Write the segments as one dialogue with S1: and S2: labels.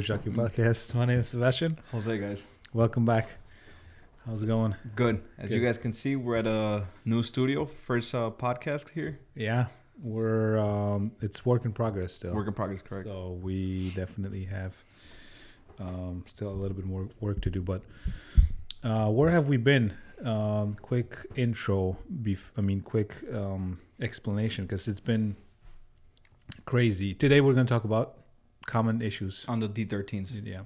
S1: Jockey Podcast. My name is Sebastian.
S2: Jose, guys.
S1: Welcome back. How's it going?
S2: Good. As
S1: Good.
S2: you guys can see, we're at a new studio. First podcast here.
S1: Yeah, we're it's work in progress still.
S2: Work in progress, correct.
S1: So we definitely have still a little bit more work to do. But where have we been? Quick intro. Quick explanation because it's been crazy. Today we're going to talk about common issues
S2: On the D13s.
S1: Yeah,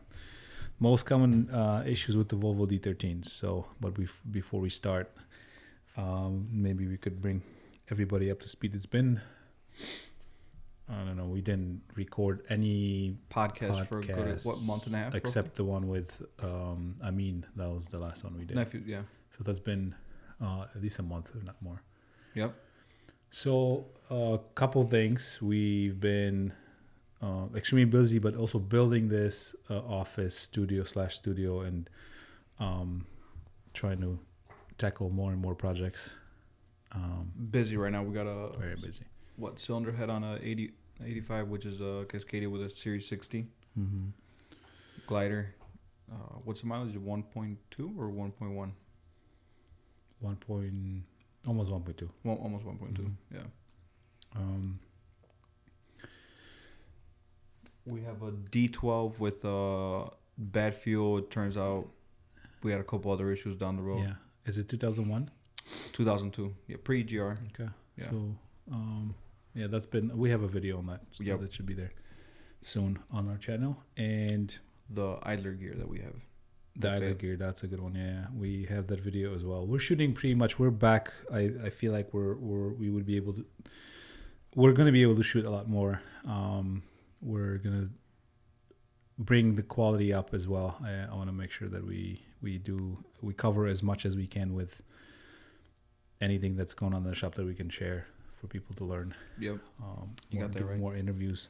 S1: most common issues with the Volvo D13. So, but before we start, maybe we could bring everybody up to speed. It's been, I don't know, we didn't record any
S2: Podcast for a good, month and a half?
S1: except the one with Amin. That was the last one we did.
S2: Nephew, yeah.
S1: So that's been at least a month, if not more.
S2: Yep.
S1: So a couple things. We've been extremely busy, but also building this office studio and trying to tackle more and more projects.
S2: Busy right now. We got a
S1: Very busy.
S2: cylinder head on a 85, which is a Cascadia with a Series 60
S1: Mm-hmm.
S2: glider. What's the mileage? 1.2 or 1.1?
S1: Almost 1.2.
S2: Well, almost 1.2.
S1: Mhm.
S2: Yeah. We have a D12 with bad fuel. It turns out we had a couple other issues down the road.
S1: Yeah. Is it 2001?
S2: 2002. Yeah, pre-GR.
S1: Okay.
S2: Yeah.
S1: So, yeah, that's been. We have a video on that. So
S2: Yep.
S1: that should be there soon on our channel. And
S2: The idler gear that we have.
S1: the idler
S2: fail.
S1: gear, that's a good one. Yeah, we have that video as well. We're shooting pretty much. We're back. I feel like we would be able to. We're gonna be able to shoot a lot more. We're gonna bring the quality up as well. I want to make sure that we cover as much as we can with anything that's going on in the shop that we can share for people to learn.
S2: Yep. You got that
S1: do
S2: right.
S1: More interviews.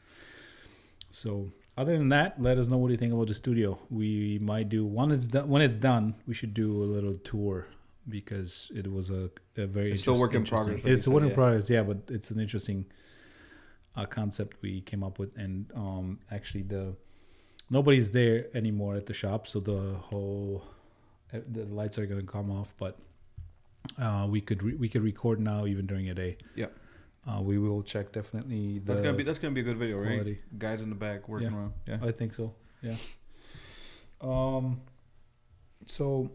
S1: So other than that, let us know what you think about the studio. We might do when it's done. We should do a little tour because it was a very
S2: It's still work in
S1: interesting-
S2: progress, like
S1: It's
S2: you
S1: a work
S2: said,
S1: in
S2: yeah.
S1: progress, yeah, but it's an interesting concept we came up with, and actually nobody's there anymore at the shop, so the lights are gonna come off, but we could record now even during a day.
S2: Yep.
S1: We will check definitely.
S2: That's gonna be a good video, right?
S1: quality.
S2: Guys in the back working
S1: Yeah.
S2: around. Yeah.
S1: I think so. Yeah. So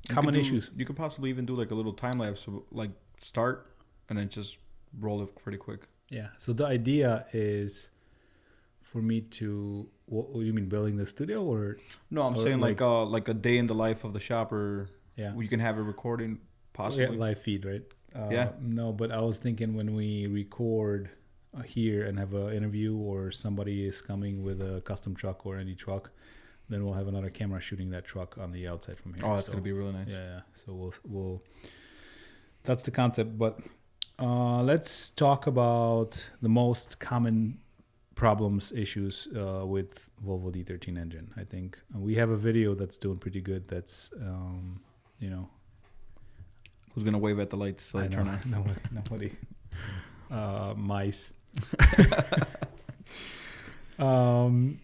S2: You
S1: common
S2: could do-
S1: issues.
S2: You could possibly even do like a little time lapse, like start and then just roll it pretty quick.
S1: Yeah. So the idea is for me to. What do you mean, building the studio or?
S2: No, I'm
S1: Or
S2: saying like a day in the life of the shop, or
S1: Yeah.
S2: you can have it recording possibly.
S1: Yeah, live feed, right?
S2: Yeah.
S1: No, but I was thinking when we record here and have an interview, or somebody is coming with a custom truck or any truck, then we'll have another camera shooting that truck on the outside from here.
S2: Oh, that's
S1: So,
S2: gonna be really nice.
S1: Yeah. So we'll. That's the concept, but let's talk about the most common problems, issues with Volvo D13 engine. I think we have a video that's doing pretty good. That's
S2: Who's gonna wave at the lights so
S1: I
S2: they
S1: know,
S2: turn on?
S1: nobody. Mice.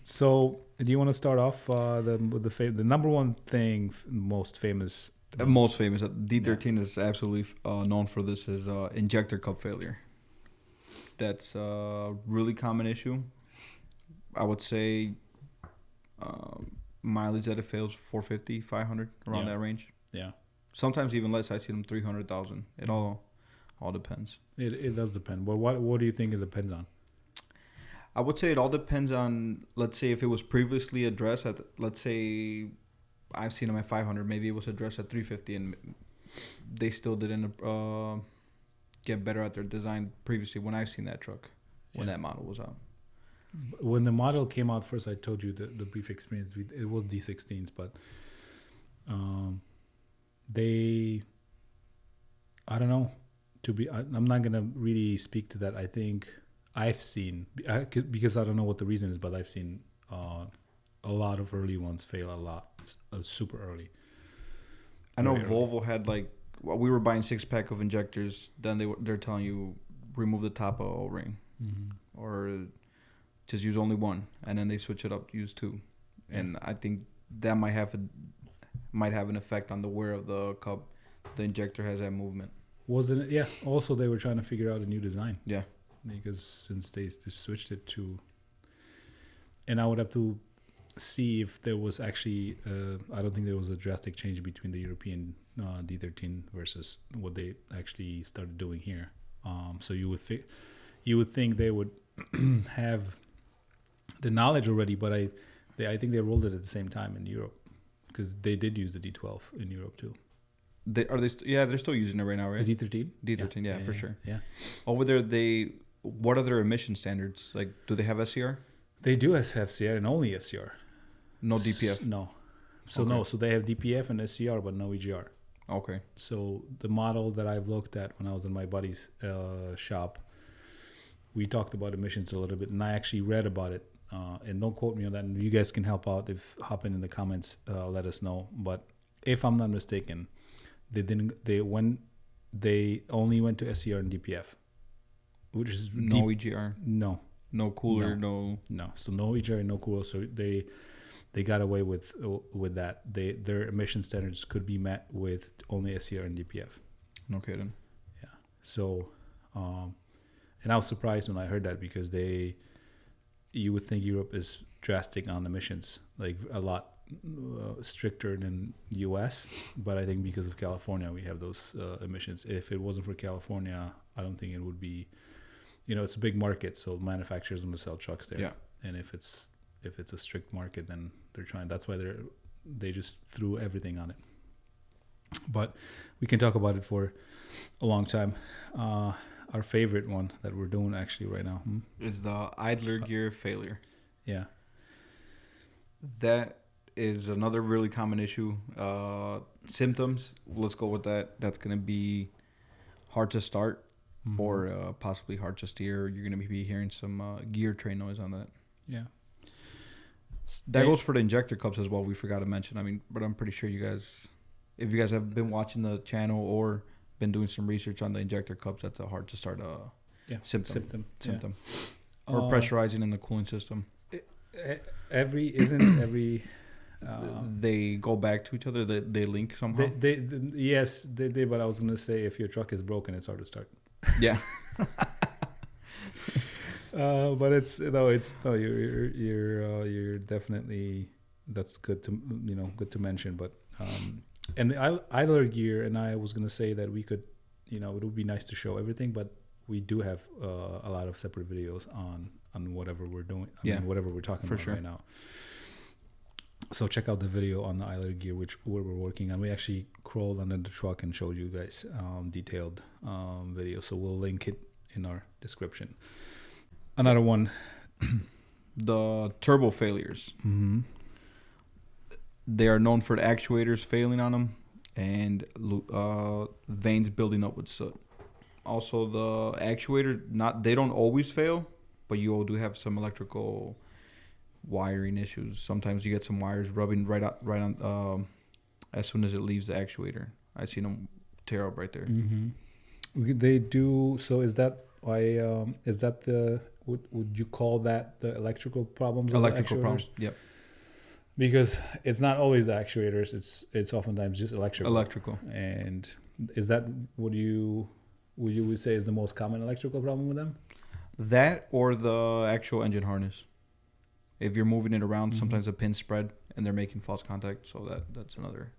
S1: So do you want to start off with the number one thing, most famous?
S2: Most famous. D13 is absolutely known for this is injector cup failure. That's a really common issue. I would say mileage that it fails 450, 500, around
S1: Yeah.
S2: that range.
S1: Yeah,
S2: Sometimes even less. I see them 300,000. It all depends.
S1: it does depend. But what do you think it depends on?
S2: I would say it all depends on, let's say, if it was previously addressed at, let's say, I've seen them at 500. Maybe it was addressed at 350, and they still didn't get better at their design previously when I've seen that truck, when
S1: Yeah.
S2: that model was out.
S1: When the model came out first, I told you the brief experience. It was D16s, but I don't know. I'm not gonna really speak to that. I think I've seen because I don't know what the reason is, but I've seen a lot of early ones fail a lot, super early.
S2: I know
S1: Very early.
S2: Volvo had like, well, we were buying 6-pack of injectors. Then they're telling you remove the top of O-ring,
S1: Mm-hmm.
S2: or just use only one, and then they switch it up to use two. and I think that might have an effect on the wear of the cup. The injector has that movement.
S1: Wasn't it? Yeah. Also, they were trying to figure out a new design.
S2: Yeah.
S1: Because since they just switched it to, and I would have to see if there was actually. I don't think there was a drastic change between the European D13 versus what they actually started doing here. So you would think they would have the knowledge already, but I think they rolled it at the same time in Europe because they did use the D12 in Europe too.
S2: They're still using it right now, right?
S1: The D13?
S2: D13, yeah, for sure.
S1: Yeah.
S2: Over there, what are their emission standards? Like, do they have SCR?
S1: They do have SCR and only SCR.
S2: No DPF?
S1: No. So
S2: Okay.
S1: no, so they have DPF and SCR, but no EGR.
S2: Okay.
S1: So the model that I've looked at when I was in my buddy's shop, we talked about emissions a little bit, and I actually read about it. And don't quote me on that. And you guys can hop in the comments, let us know. But if I'm not mistaken, they only went to SCR and DPF, which is
S2: no EGR. No cooler. No.
S1: So no EGR, no cooler. So they got away with that. Their emission standards could be met with only SCR and DPF.
S2: No kidding.
S1: Yeah. So, and I was surprised when I heard that because you would think Europe is drastic on emissions, like a lot stricter than US, but I think because of California we have those emissions. If it wasn't for California, I don't think it would be. It's a big market, so manufacturers want to sell trucks there.
S2: Yeah.
S1: And if it's a strict market, then they're trying. That's why they just threw everything on it. But we can talk about it for a long time. Our favorite one that we're doing actually right now
S2: is the idler gear failure.
S1: Yeah.
S2: That is another really common issue. Symptoms, let's go with that. That's going to be hard to start or possibly hard to steer. You're going to be hearing some gear train noise on that.
S1: Yeah.
S2: That goes for the injector cups as well. We forgot to mention. But I'm pretty sure if you guys have been watching the channel or been doing some research on the injector cups, that's a hard to start symptom. Or pressurizing in the cooling system.
S1: Every
S2: they go back to each other. They link somehow.
S1: Yes, they did. But I was gonna say, if your truck is broken, it's hard to start.
S2: Yeah.
S1: But you're definitely, that's good to mention. But and the idler gear, and I was gonna say that we could, it would be nice to show everything, but we do have a lot of separate videos on whatever we're doing. Whatever we're talking about right now. So check out the video on the idler gear, where we're working on. We actually crawled under the truck and showed you guys detailed video. So we'll link it in our description. Another one,
S2: the turbo failures.
S1: Mm-hmm.
S2: They are known for the actuators failing on them and vanes building up with soot. Also, the actuator, they don't always fail, but you do have some electrical wiring issues. Sometimes you get some wires rubbing right on as soon as it leaves the actuator. I seen them tear up right there.
S1: Mm-hmm. They do. So is that why? Is that the? Would you call that the electrical problems?
S2: Electrical problems. Yep.
S1: Because it's not always the actuators. It's oftentimes just electrical.
S2: Electrical.
S1: And is that what you would say is the most common electrical problem with them?
S2: That or the actual engine harness. If you're moving it around, sometimes the pins spread and they're making false contact. So that's another.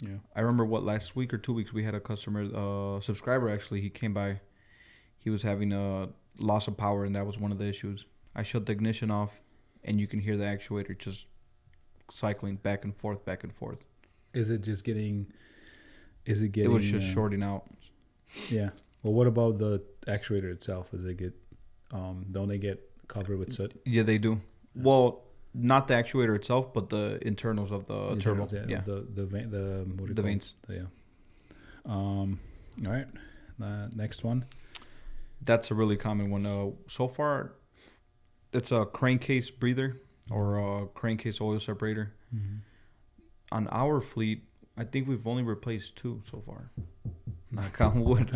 S1: Yeah.
S2: I remember last week or 2 weeks we had a customer, subscriber actually. He came by. He was having a loss of power, and that was one of the issues. I shut the ignition off, and you can hear the actuator just cycling back and forth.
S1: Is it getting? It
S2: was just shorting out.
S1: Yeah. Well, what about the actuator itself? Does it get? Don't they get covered with soot?
S2: Yeah, they do. Yeah. Well, not the actuator itself, but the internals of the turbo.
S1: Yeah. The vanes. Yeah. All right. Next one.
S2: That's a really common one. So far, it's a crankcase breather or a crankcase oil separator.
S1: Mm-hmm.
S2: On our fleet, I think we've only replaced 2 so far. Knock on wood.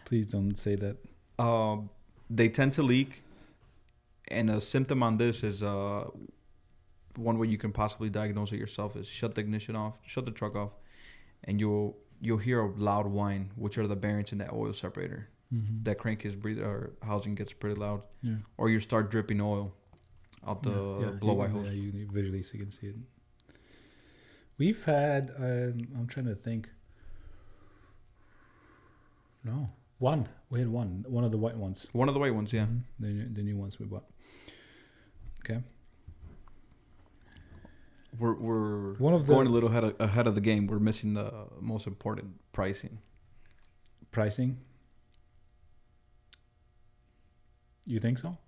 S1: Please don't say that.
S2: They tend to leak, And a symptom on this is one way you can possibly diagnose it yourself is shut the ignition off, shut the truck off, and you'll hear a loud whine, which are the bearings in that oil separator.
S1: Mm-hmm.
S2: That crankcase or housing gets pretty loud.
S1: Yeah.
S2: Or you start dripping oil out the blow white hose.
S1: Yeah, you visually so you can see it. We've had, I'm trying to think. No, one. We had one of the white ones.
S2: One of the white ones, yeah.
S1: Mm-hmm. The new ones we bought. Okay.
S2: We're
S1: one of
S2: going a little ahead of the game. We're missing the most important pricing.
S1: Pricing? You think so?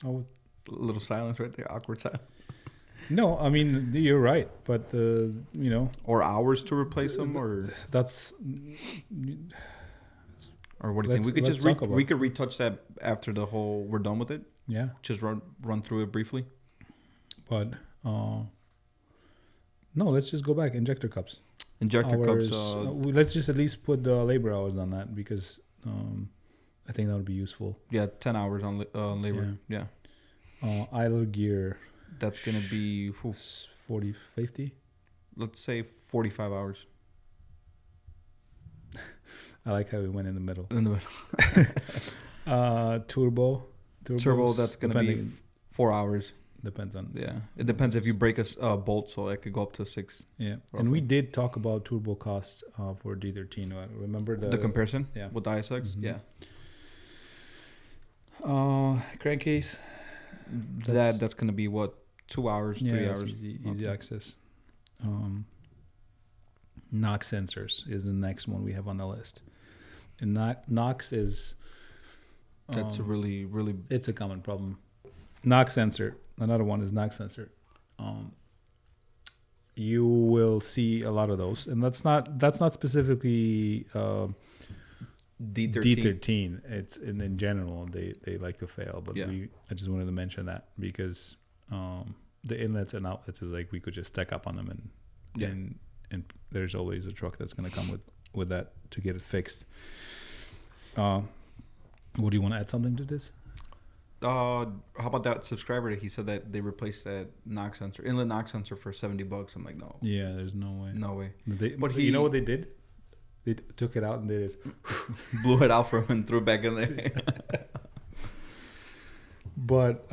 S1: Oh,
S2: a little silence right there, awkward silence.
S1: No, I mean you're right, but
S2: or hours to replace them, or
S1: that's.
S2: Or what do you think? We could just we could retouch that after the whole. We're done with it.
S1: Yeah.
S2: Just run through it briefly.
S1: But no, let's just go back. Injector cups.
S2: Injector
S1: hours,
S2: cups.
S1: Let's just at least put the labor hours on that because I think that would be useful.
S2: Yeah, 10 hours on labor. Yeah.
S1: Idle gear.
S2: That's gonna be
S1: 40, 50.
S2: Let's say 45 hours.
S1: I like how we went in the middle.
S2: In the middle.
S1: Turbo.
S2: That's gonna be 4 hours.
S1: Depends on.
S2: Yeah, it depends if you break a bolt, so it could go up to 6.
S1: Yeah,
S2: roughly.
S1: And we did talk about turbo costs for D13. Remember the
S2: comparison?
S1: Yeah,
S2: with the ISX.
S1: Mm-hmm.
S2: Yeah.
S1: Crankcase.
S2: That's gonna be what, 2 hours, 3 hours.
S1: Easy access. NOx sensors is the next one we have on the list, and NOx is.
S2: That's a really.
S1: It's a common problem. NOx sensor. Another one is NOx sensor. You will see a lot of those, and that's not specifically D13. It's in general they like to fail, but I just wanted to mention that because the inlets and outlets is like we could just stack up on them and there's always a truck that's going to come with that to get it fixed. Would you want to add something to this?
S2: How about that subscriber that he said that they replaced that NOx sensor, inlet NOx sensor for $70? I'm like, no.
S1: Yeah, there's no way.
S2: No way.
S1: But you know what they did? They took it out and they just
S2: blew it out for him and threw it back in there.
S1: But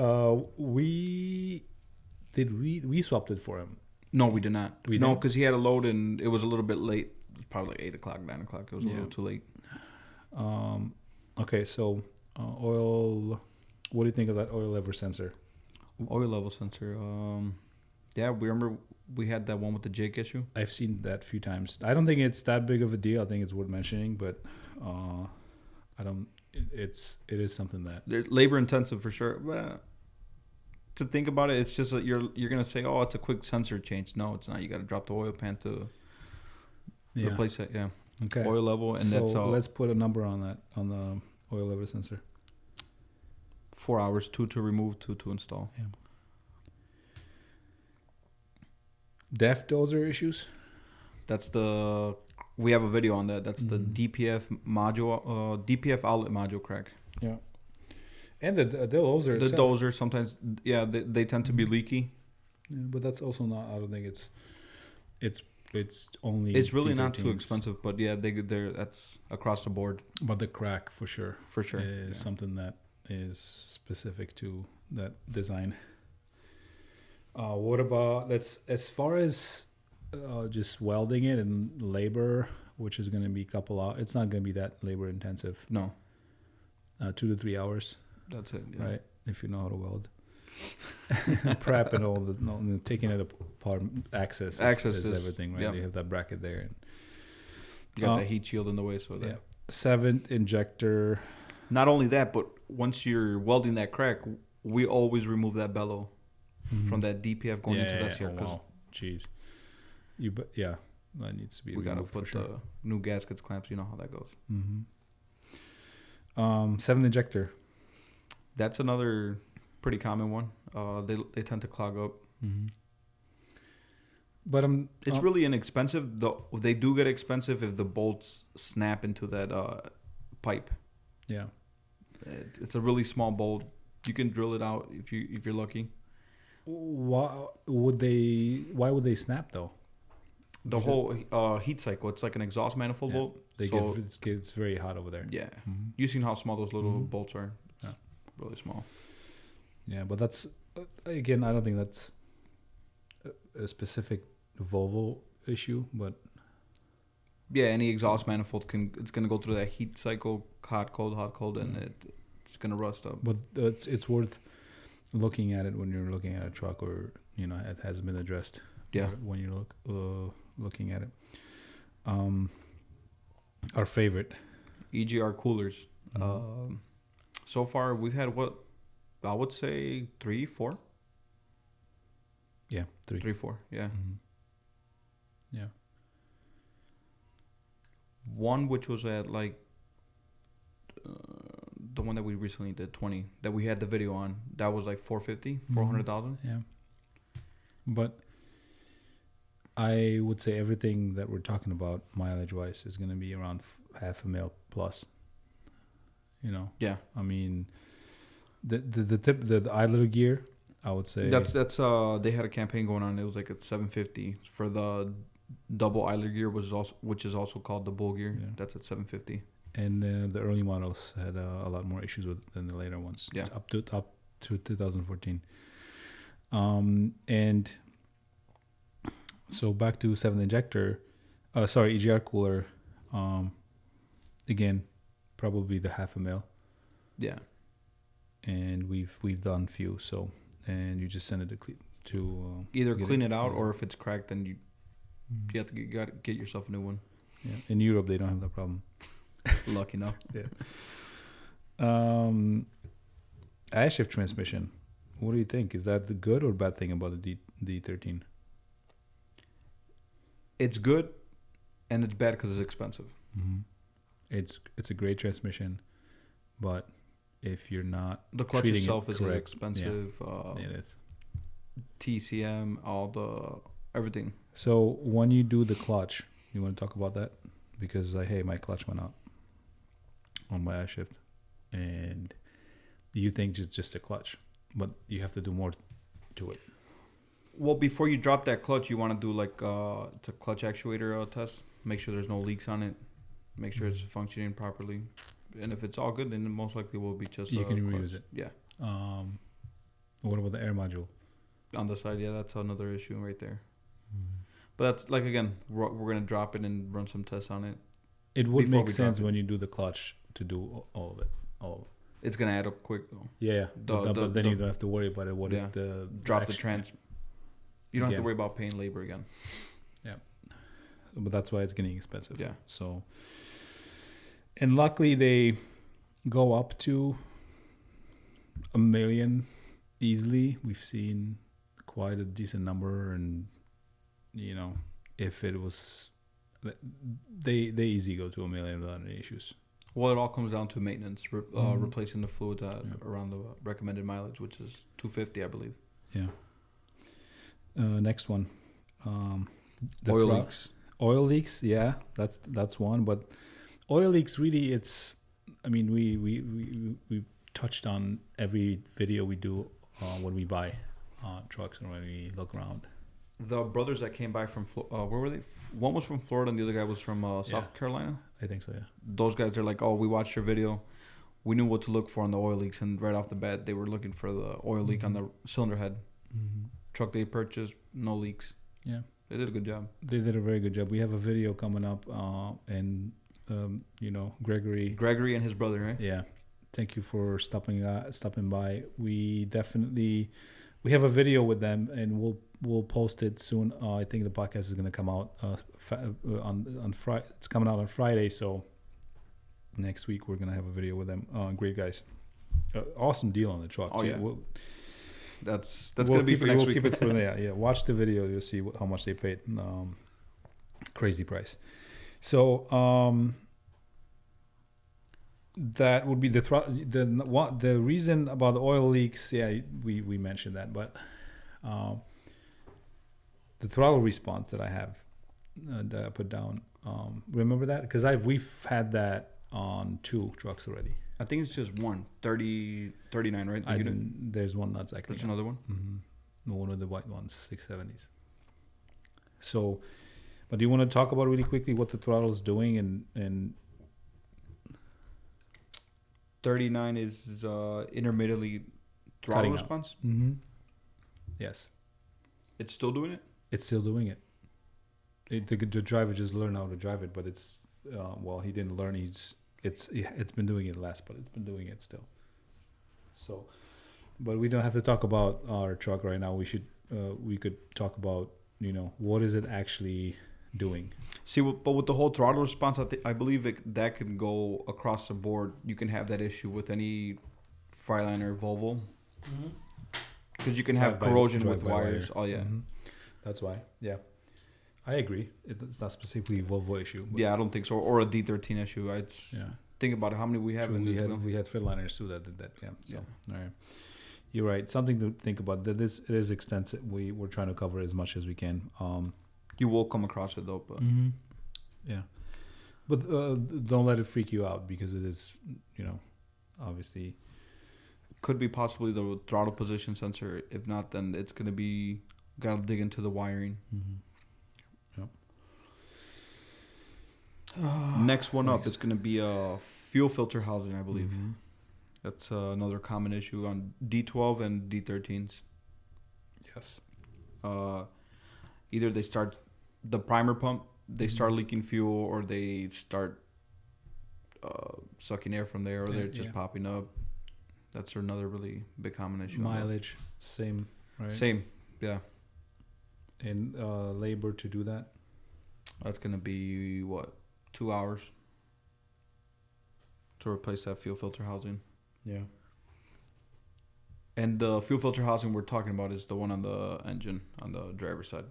S1: we swapped it for him.
S2: No, we did not. No, because he had a load and it was a little bit late. It was probably like 8 o'clock, 9 o'clock. It was a little too late.
S1: Okay, so oil. What do you think of that oil level sensor?
S2: Oil level sensor. Yeah, we remember we had that one with the jig issue.
S1: I've seen that a few times. I don't think it's that big of a deal. I think it's worth mentioning, but I don't. It is something that
S2: they're labor intensive for sure. But to think about it, it's just that you're gonna say, oh, it's a quick sensor change. No, it's not. You got to drop the oil pan to replace it. Yeah.
S1: Okay.
S2: Oil level, and that's all.
S1: Let's put a number on that on the oil level sensor.
S2: 4 hours, 2 to remove, 2 to install.
S1: Yeah. DEF dozer issues.
S2: We have a video on that. That's the DPF module, DPF outlet module crack.
S1: Yeah. And the dozer.
S2: The dozer sometimes, they tend to be leaky.
S1: Yeah, but that's also not. I don't think it's only.
S2: It's really not too expensive, but yeah, that's across the board.
S1: But the crack for sure is something that is specific to that design. What about as far as just welding it and labor, which is going to be it's not going to be that labor intensive.
S2: No.
S1: 2 to 3 hours.
S2: That's it. Yeah.
S1: Right. If you know how to weld. Prep and all the taking it apart. Access is everything, right?
S2: Yep.
S1: You have that bracket there. And,
S2: you got that heat shield in the way. So that
S1: 7th injector.
S2: Not only that, but once you're welding that crack, we always remove that bellow from that DPF going into that here.
S1: Wow. Jeez. That needs to be.
S2: We gotta put the new gaskets, clamps. You know how that goes.
S1: 7th injector.
S2: That's another pretty common one. They tend to clog up.
S1: But
S2: it's really inexpensive. Though they do get expensive if the bolts snap into that pipe.
S1: Yeah.
S2: It's a really small bolt. You can drill it out if you're lucky.
S1: Why would they snap though?
S2: The whole heat cycle. It's like an exhaust manifold bolt.
S1: It's very hot over there.
S2: Yeah. You seen how small those little bolts are? It's really small.
S1: Yeah, but that's again, I don't think that's a specific Volvo issue, but
S2: yeah, any exhaust manifold it's gonna go through that heat cycle, hot, cold, and it's gonna rust up.
S1: But it's worth looking at it when you're looking at a truck, or it has been addressed.
S2: Yeah.
S1: When you're looking at it, our favorite
S2: EGR coolers. So far we've had what I would say 3, 4.
S1: Yeah,
S2: 3, 4. Yeah.
S1: Yeah.
S2: One which was at like the one that we recently did 20 that we had the video on, that was like 400,000.
S1: Yeah. But I would say everything that we're talking about mileage wise is going to be around half a mil plus.
S2: Yeah.
S1: I mean, the idler gear, I would say
S2: that's they had a campaign going on. It was like at 750 for the double idler gear, which is also called the bull gear.
S1: Yeah.
S2: That's at 750.
S1: And the early models had a lot more issues than the later ones.
S2: Yeah.
S1: Up to 2014. And so back to 7th injector, EGR cooler. Again, probably the half a mil.
S2: Yeah.
S1: And we've done few, and you just send it to
S2: either clean it out, or if it's cracked, then you have to get yourself a new one.
S1: Yeah. In Europe, they don't have that problem.
S2: Lucky enough.
S1: Yeah. I-shift transmission. What do you think? Is that the good or bad thing about the D13?
S2: It's good, and it's bad because it's expensive.
S1: It's a great transmission, but if you're not
S2: the clutch itself is expensive.
S1: It is.
S2: TCM, everything.
S1: So when you do the clutch, you want to talk about that? Because my clutch went out on my I-shift, and you think it's just a clutch, but you have to do more to it.
S2: Well, before you drop that clutch, you want to do like it's a clutch actuator test. Make sure there's no leaks on it. Make sure it's functioning properly. And if it's all good, then most likely will be just
S1: you can reuse it.
S2: Yeah.
S1: What about the air module?
S2: On the side, yeah, that's another issue right there. But that's like, again, we're going to drop it and run some tests on it.
S1: It would make sense when you do the clutch to do all of it.
S2: It's going to add up quick though.
S1: Yeah. But then you don't have to worry about it. What if the
S2: drop the trans? You don't have to worry about paying labor again.
S1: Yeah. But that's why it's getting expensive.
S2: Yeah.
S1: So, and luckily they go up to $1 million easily. We've seen quite a decent number, and if it was, they easy go to $1 million without any issues.
S2: Well, it all comes down to maintenance, replacing the fluids around the recommended mileage, which is 250, I believe.
S1: Yeah. Next one,
S2: oil leaks.
S1: Oil leaks, yeah, that's one. But oil leaks, really, it's. I mean, we touched on every video we do when we buy trucks and when we look around.
S2: The brothers that came by from where were they? One was from Florida and the other guy was from South Carolina.
S1: I think so. Yeah.
S2: Those guys are like, oh, we watched your video. We knew what to look for on the oil leaks, and right off the bat, they were looking for the oil leak on the cylinder head. Truck they purchased, no leaks. Yeah, they did a good job. They
S1: did a very good job. We have a video coming up, and Gregory
S2: and his brother, right?
S1: Yeah, thank you for stopping by. We have a video with them, and we'll post it soon. I think the podcast is going to come out on Friday. It's coming out on Friday, so next week we're going to have a video with them. Great guys, awesome deal on the truck.
S2: Oh yeah. That's gonna be for next week.
S1: We'll keep it for there. Yeah, watch the video. You'll see how much they paid. Crazy price. So that would be the reason about the oil leaks. Yeah, we mentioned that, but the throttle response that I have that I put down. Remember that? Because we've had that on 2 trucks already.
S2: I think it's just one 39, right? The unit?
S1: There's one that's actually.
S2: There's another one.
S1: Mm-hmm. One of the white ones, 670s. So, but do you want to talk about really quickly what the throttle is doing and
S2: 39 is intermittently throttle
S1: Cutting out.
S2: response.
S1: Mm-hmm. Yes,
S2: It's still doing it.
S1: it's still doing it. The driver just learned how to drive it, but it's he didn't learn. It's been doing it less, but it's been doing it still. So, but we don't have to talk about our truck right now. We could talk about what is it actually doing.
S2: See, but with the whole throttle response, I believe that can go across the board. You can have that issue with any Freightliner Volvo. Because you can have corrosion with wires. Oh, yeah.
S1: Mm-hmm. That's why. Yeah. I agree. It's not specifically a Volvo issue.
S2: Yeah, I don't think so. Or a D13 issue.
S1: Yeah.
S2: Think about how many we have.
S1: True, we had Freightliners too that did that. Yeah. So, all right. You're right. Something to think about. That it is extensive. We're trying to cover as much as we can.
S2: You will come across it though. But
S1: yeah. But don't let it freak you out because it is, obviously.
S2: Could be possibly the throttle position sensor. If not, then it's going to be, got to dig into the wiring.
S1: Yep.
S2: Next one up is going to be a fuel filter housing, I believe. That's another common issue on D12 and D13s.
S1: Yes.
S2: Either they start the primer pump, they start leaking fuel, or they start sucking air from there, or they're just popping up. That's another really big common issue.
S1: Mileage, same, right?
S2: Same, yeah.
S1: And labor to do that?
S2: That's going to be, 2 hours to replace that fuel filter housing.
S1: Yeah.
S2: And the fuel filter housing we're talking about is the one on the engine, on the driver's side.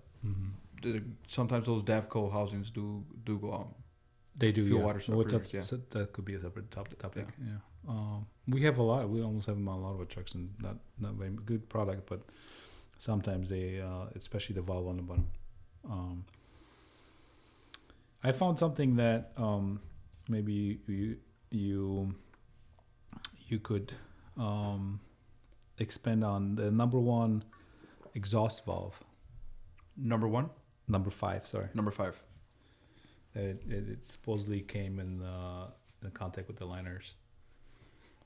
S2: Sometimes those DAVCO housings do go out.
S1: They do,
S2: fuel water separators,
S1: that could be a separate topic. Yeah. We have a lot. We almost have them on a lot of our trucks, and not very good product, but sometimes they, especially the valve on the bottom. I found something that maybe you could expand on. The number 1 exhaust valve.
S2: Number 1?
S1: Number 5. Sorry.
S2: Number 5.
S1: It supposedly came in contact with the liners,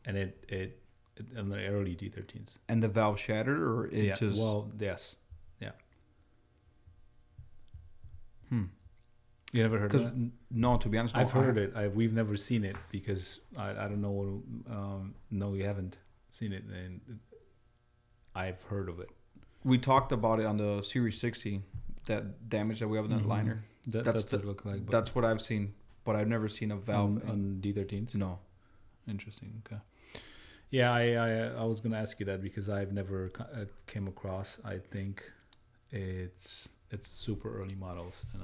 S1: and it in the early D13s.
S2: And the valve shattered, or it just?
S1: Well, yes, yeah. You never heard of that?
S2: No, to be honest,
S1: I've heard it. We've never seen it because I don't know. No, we haven't seen it, and I've heard of it.
S2: We talked about it on the Series 60, that damage that we have in that liner.
S1: That's what it looked like.
S2: That's what I've seen, but I've never seen a valve
S1: on D13s.
S2: No.
S1: Interesting. Okay. Yeah, I was gonna ask you that because I've never came across. I think it's super early models, and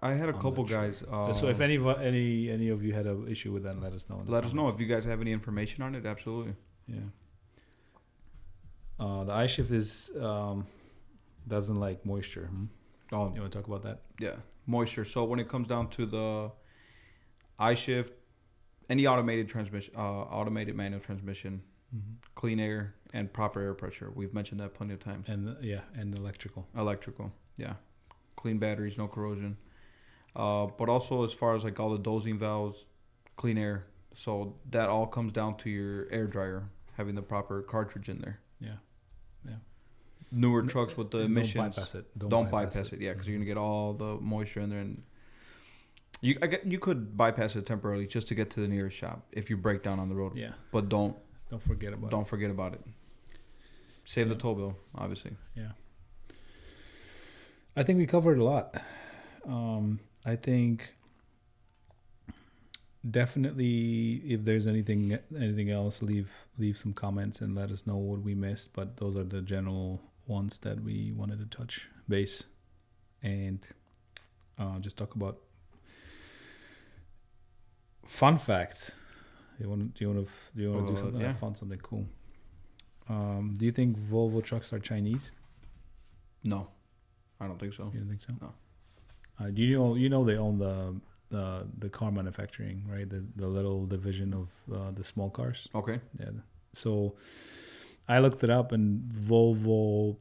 S2: I had a couple guys.
S1: So if any of you had an issue with that, let us know.
S2: Let us know if you guys have any information on it. Absolutely.
S1: Yeah. The iShift is doesn't like moisture. Oh, you want to talk about that?
S2: Yeah, moisture. So when it comes down to the iShift, any automated transmission, automated manual transmission, clean air and proper air pressure. We've mentioned that plenty of times.
S1: And and electrical.
S2: Electrical, yeah. Clean batteries, no corrosion. But also as far as like all the dosing valves, clean air. So that all comes down to your air dryer having the proper cartridge in there.
S1: Yeah.
S2: Newer trucks with the emissions.
S1: Don't bypass it.
S2: Don't bypass it. Yeah, because you're gonna get all the moisture in there, and you could bypass it temporarily just to get to the nearest shop if you break down on the road.
S1: Yeah.
S2: But don't
S1: forget about it.
S2: Don't forget about it. Save the tow bill, obviously.
S1: Yeah. I think we covered a lot. I think definitely if there's anything else, leave some comments and let us know what we missed. But those are the general ones that we wanted to touch base and just talk about. Fun facts. Do you want to do something?
S2: Yeah.
S1: I found something cool. Do you think Volvo trucks are Chinese?
S2: No, I don't think so.
S1: You don't think so?
S2: No.
S1: Do you know they own the car manufacturing, right? The little division of the small cars.
S2: Okay.
S1: Yeah. So I looked it up, and Volvo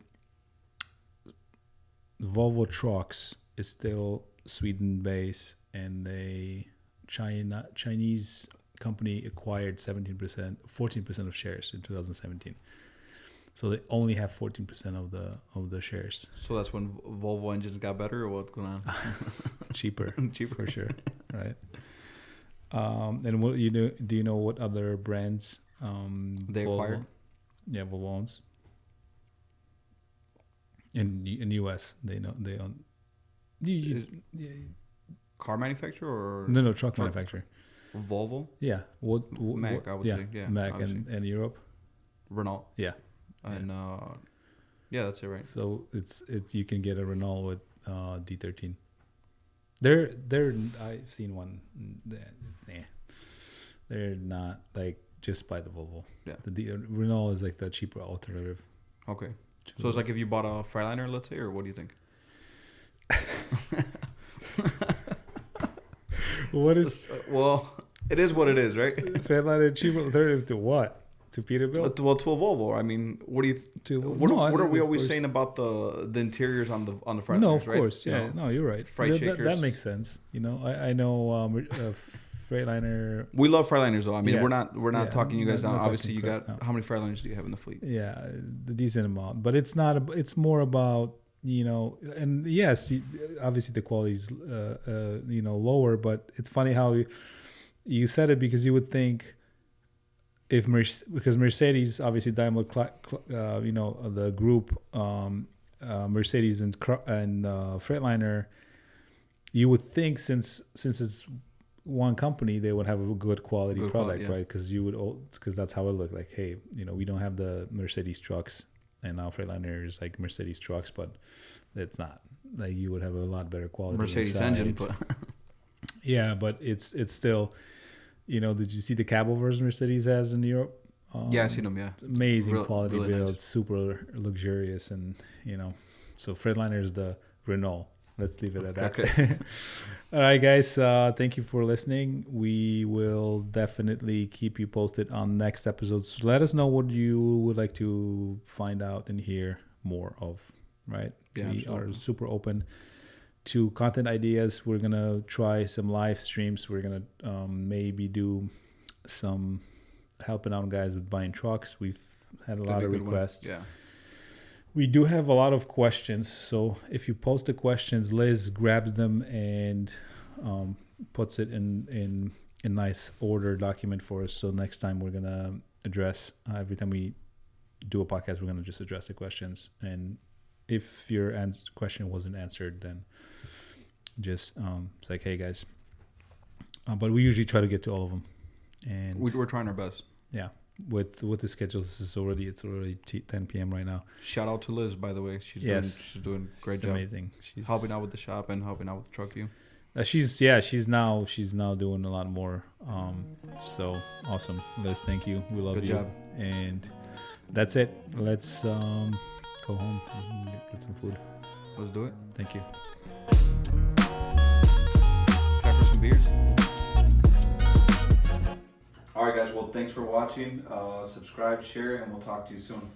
S1: Trucks is still Sweden based, and Chinese company acquired 14% of shares in 2017. So they only have 14% of the shares.
S2: So that's when Volvo engines got better, or what's going on?
S1: Cheaper
S2: Cheaper
S1: for sure, right? And what do you know what other brands
S2: they acquired?
S1: Yeah, Volvo owns. In US, they own.
S2: Car manufacturer or
S1: No, truck manufacturer.
S2: Volvo?
S1: Yeah. What
S2: Mac, I would say. Yeah.
S1: Mac and Europe.
S2: Renault.
S1: Yeah.
S2: And yeah, that's it, right?
S1: So it's you can get a Renault with D13. They're I've seen one. They're not like just by the Volvo.
S2: Yeah.
S1: The Renault is like the cheaper alternative.
S2: Okay. So it's like if you bought a Freightliner, let's say, or what do you think?
S1: What is?
S2: Well, it is what it is, right?
S1: Freightliner cheaper alternative to what? To Peterbilt?
S2: Well, to a Volvo. I mean, what do you? What are we always saying about the interiors on the Freightliners?
S1: No, of
S2: right?
S1: course, yeah. No, you're right.
S2: Freight shakers.
S1: That makes sense. You know, I know Freightliner.
S2: We love Freightliners, though. I mean,
S1: Yes.
S2: we're not talking you guys down. Obviously, you got
S1: no.
S2: how many Freightliners do you have in the fleet?
S1: Yeah, the decent amount, but it's not. It's more about, you know, and yes, obviously the quality is lower, but it's funny how you said it, because you would think if because Mercedes, obviously Daimler, the group, Mercedes and Freightliner, you would think since it's one company, they would have a good quality product, right? Because that's how it looked like. Hey, we don't have the Mercedes trucks, and now Freightliner is like Mercedes trucks, but it's not. Like, you would have a lot better quality
S2: Mercedes
S1: inside.
S2: engine, but
S1: yeah, but it's still. Did you see the cab overs Mercedes has in Europe?
S2: Yeah, I seen them. Yeah,
S1: it's amazing quality
S2: really
S1: build,
S2: nice.
S1: super luxurious, and so Freightliner is the Renault. Let's leave it at that.
S2: Okay.
S1: All right, guys. Thank you for listening. We will definitely keep you posted on next episodes. Let us know what you would like to find out and hear more of. Right?
S2: Yeah,
S1: we
S2: absolutely.
S1: are super open to content ideas. We're gonna try some live streams. We're gonna maybe do some helping out guys with buying trucks. We've had a lot of requests.
S2: Yeah.
S1: We do have a lot of questions, so if you post the questions, Liz grabs them and puts it in nice order document for us. So next time we're gonna address every time we do a podcast, we're gonna just address the questions. And if your question wasn't answered, then just it's like, hey guys. But we usually try to get to all of them, and
S2: we're trying our best.
S1: Yeah. With the schedules, it's already 10 p.m. right now.
S2: Shout out to Liz, by the way. She's doing a great job.
S1: Amazing. She's
S2: helping out with the shop and helping out with the truck view.
S1: She's now doing a lot more. So awesome, Liz. Thank you. We love you. Good job. And that's it. Let's go home and get some food.
S2: Let's do it.
S1: Thank you.
S2: Time for some beers. All right, guys. Well, thanks for watching. Subscribe, share, and we'll talk to you soon.